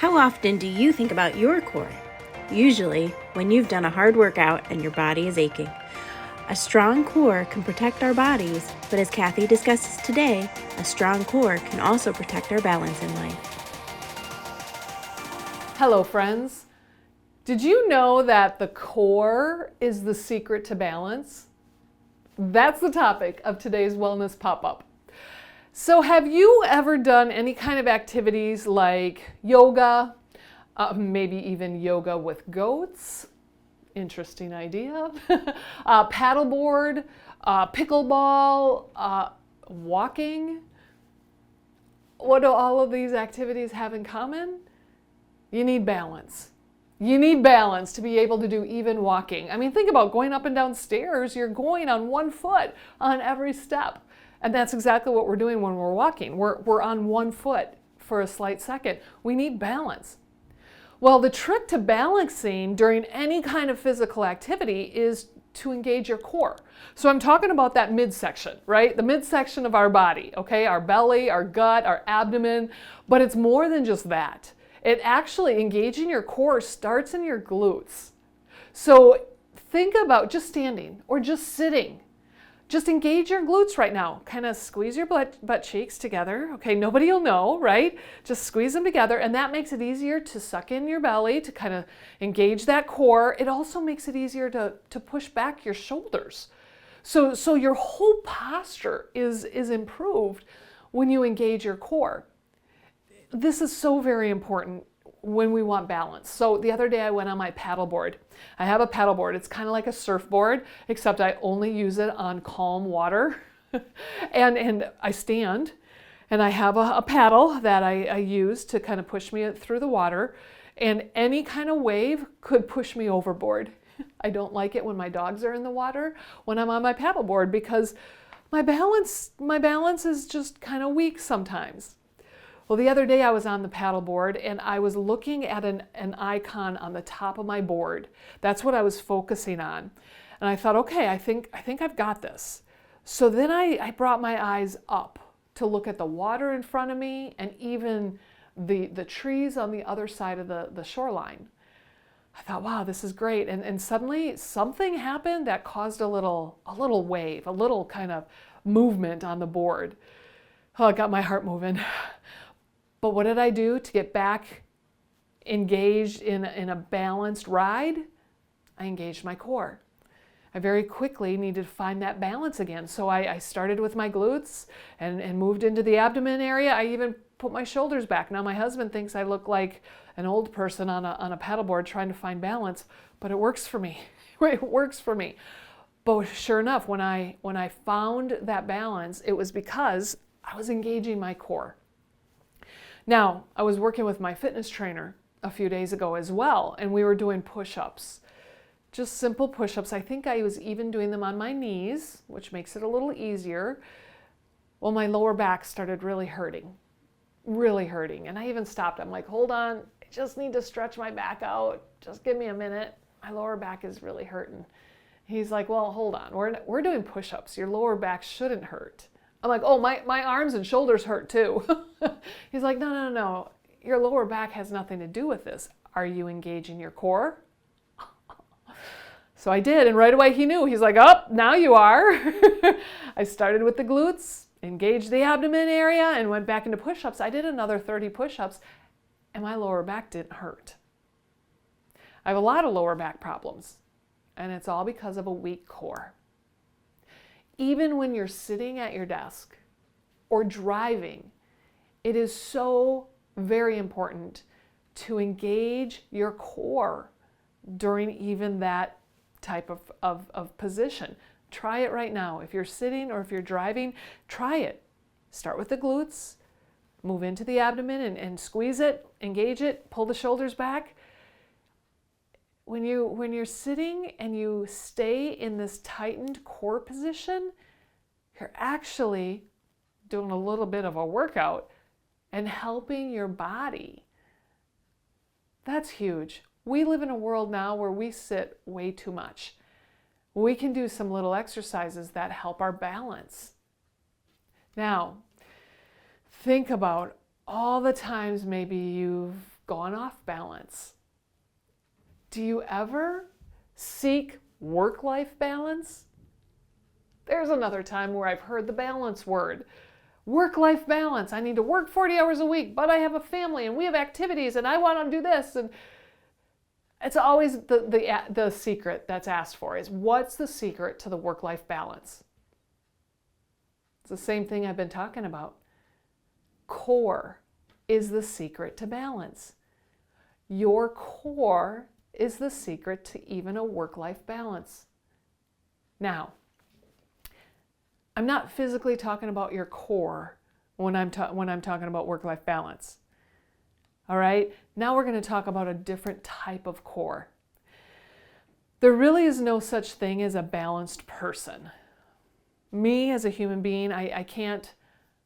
How often do you think about your core? Usually, when you've done a hard workout and your body is aching. A strong core can protect our bodies, but as Kathy discusses today, a strong core can also protect our balance in life. Hello, friends. Did you know that the core is the secret to balance? That's the topic of today's Wellness Pop-Up. So have you ever done any kind of activities like yoga, maybe even yoga with goats? Interesting idea. Paddleboard, pickleball, walking. What do all of these activities have in common? You need balance. You need balance to be able to do even walking. I mean, think about going up and down stairs. You're going on one foot on every step. And that's exactly what we're doing when we're walking. We're on one foot for a slight second. We need balance. Well, the trick to balancing during any kind of physical activity is to engage your core. So I'm talking about that midsection, right? The midsection of our body, okay? Our belly, our gut, our abdomen, but it's more than just that. It actually, engaging your core starts in your glutes. So think about just standing or just sitting. Just engage your glutes right now. Kind of squeeze your butt cheeks together. Okay, nobody will know, right? Just squeeze them together, and that makes it easier to suck in your belly, to kind of engage that core. It also makes it easier to push back your shoulders. So your whole posture is improved when you engage your core. This is so very important when we want balance. So the other day I went on my paddleboard. I have a paddleboard. It's kind of like a surfboard, except I only use it on calm water. and I stand, and I have a paddle that I use to kind of push me through the water. And any kind of wave could push me overboard. I don't like it when my dogs are in the water when I'm on my paddleboard because my balance is just kind of weak sometimes. Well, the other day I was on the paddleboard and I was looking at an icon on the top of my board. That's what I was focusing on. And I thought, okay, I think I've got this. So then I brought my eyes up to look at the water in front of me and even the trees on the other side of the shoreline. I thought, wow, this is great. And suddenly something happened that caused a little wave, a little kind of movement on the board. Oh, it got my heart moving. But what did I do to get back engaged in a balanced ride? I engaged my core. I very quickly needed to find that balance again. So I started with my glutes and moved into the abdomen area. I even put my shoulders back. Now my husband thinks I look like an old person on a paddleboard trying to find balance, but it works for me. It works for me. But sure enough, when I found that balance, it was because I was engaging my core. Now, I was working with my fitness trainer a few days ago as well, and we were doing push-ups. Just simple push-ups. I think I was even doing them on my knees, which makes it a little easier. Well, my lower back started really hurting. And I even stopped. I'm like, hold on, I just need to stretch my back out. Just give me a minute. My lower back is really hurting. He's like, well, hold on. We're doing push-ups. Your lower back shouldn't hurt. I'm like, oh, my arms and shoulders hurt too. He's like, no. Your lower back has nothing to do with this. Are you engaging your core? So I did, and right away he knew. He's like, oh, now you are. I started with the glutes, engaged the abdomen area, and went back into push-ups. I did another 30 push-ups, and my lower back didn't hurt. I have a lot of lower back problems, and it's all because of a weak core. Even when you're sitting at your desk or driving, it is so very important to engage your core during even that type of position. Try it right now. If you're sitting or if you're driving, try it. Start with the glutes, move into the abdomen and squeeze it, engage it, pull the shoulders back. When you're sitting and you stay in this tightened core position, you're actually doing a little bit of a workout and helping your body. That's huge. We live in a world now where we sit way too much. We can do some little exercises that help our balance. Now, think about all the times maybe you've gone off balance? Do you ever seek work-life balance? There's another time where I've heard the balance word. Work-life balance. I need to work 40 hours a week, but I have a family and we have activities and I want to do this. And it's always the secret that's asked for is, what's the secret to the work-life balance? It's the same thing I've been talking about. Core is the secret to balance. Your core is the secret to even a work-life balance. Now, I'm not physically talking about your core when I'm talking about work-life balance. All right? Now we're going to talk about a different type of core. There really is no such thing as a balanced person. Me as a human being, I can't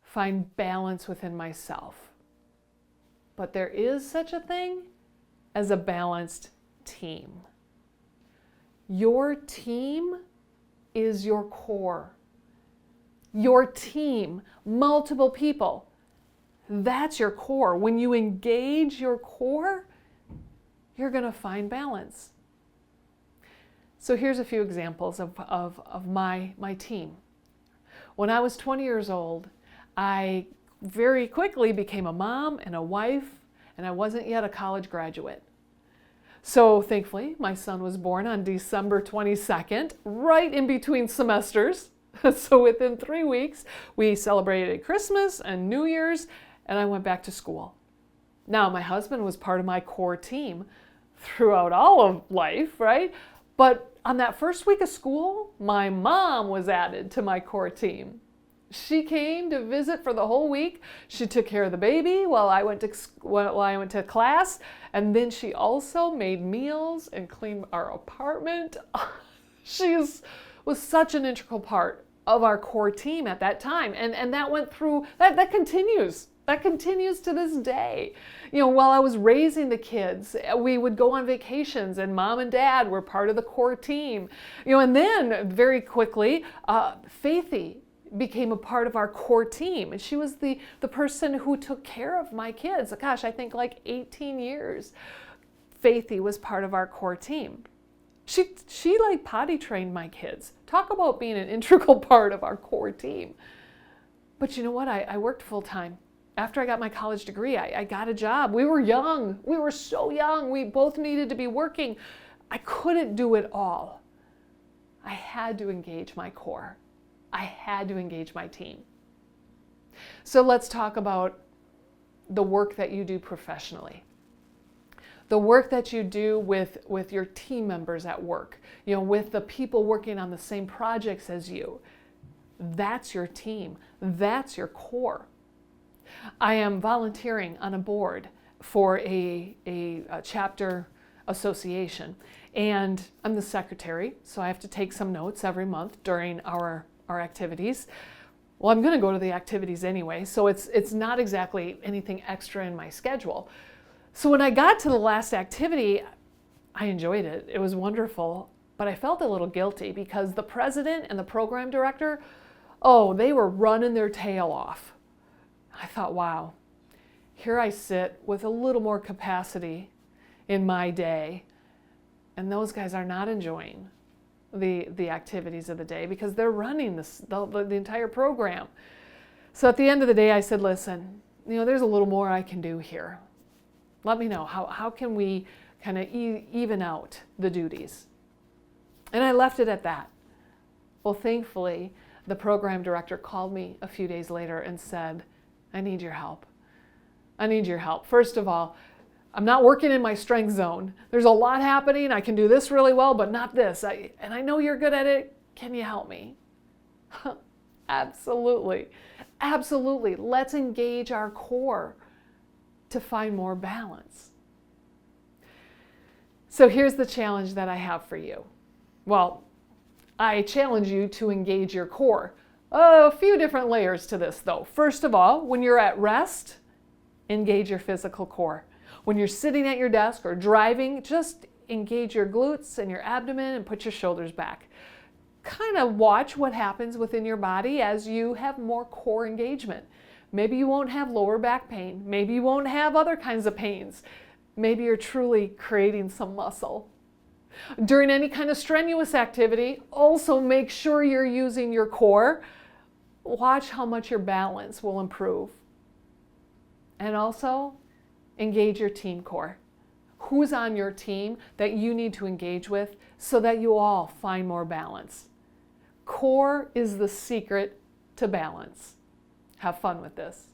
find balance within myself. But there is such a thing as a balanced team. Your team is your core. Your team, multiple people, that's your core. When you engage your core, you're going to find balance. So here's a few examples of my team. When I was 20 years old, I very quickly became a mom and a wife, and I wasn't yet a college graduate. So thankfully, my son was born on December 22nd, right in between semesters. So within 3 weeks, we celebrated Christmas and New Year's, and I went back to school. Now, my husband was part of my core team throughout all of life, right? But on that first week of school, my mom was added to my core team. She came to visit for the whole week. She took care of the baby while I went to class, and then she also made meals and cleaned our apartment. She was such an integral part of our core team at that time, and that went through. That continues. That continues to this day. You know, while I was raising the kids, we would go on vacations, and mom and dad were part of the core team. You know, and then very quickly, Faithy became a part of our core team, and she was the person who took care of my kids. Gosh, I think like 18 years. Faithy was part of our core team. She like potty trained my kids. Talk about being an integral part of our core team. But you know what? I worked full time. After I got my college degree, I got a job. We were young. We were so young. We both needed to be working. I couldn't do it all. I had to engage my core. I had to engage my team. So let's talk about the work that you do professionally. The work that you do with your team members at work, you know, with the people working on the same projects as you. That's your team. That's your core. I am volunteering on a board for a chapter association, and I'm the secretary, so I have to take some notes every month during our activities. Well, I'm going to go to the activities anyway, so it's not exactly anything extra in my schedule. So when I got to the last activity, I enjoyed it. It was wonderful, but I felt a little guilty because the president and the program director, they were running their tail off. I thought, wow, here I sit with a little more capacity in my day, and those guys are not enjoying the activities of the day because they're running the entire program. So at the end of the day, I said, listen, you know, there's a little more I can do here. Let me know, how can we kind of even out the duties? And I left it at that. Well, thankfully, the program director called me a few days later and said, I need your help. I need your help. First of all, I'm not working in my strength zone. There's a lot happening. I can do this really well, but not this. And I know you're good at it. Can you help me? Absolutely. Absolutely. Let's engage our core to find more balance. So here's the challenge that I have for you. Well, I challenge you to engage your core. A few different layers to this though. First of all, when you're at rest, engage your physical core. When you're sitting at your desk or driving, just engage your glutes and your abdomen and put your shoulders back. Kind of watch what happens within your body as you have more core engagement. Maybe you won't have lower back pain. Maybe you won't have other kinds of pains. maybe you're truly creating some muscle. During any kind of strenuous activity, also make sure you're using your core. Watch how much your balance will improve. And also, engage your team core. Who's on your team that you need to engage with so that you all find more balance? Core is the secret to balance. Have fun with this.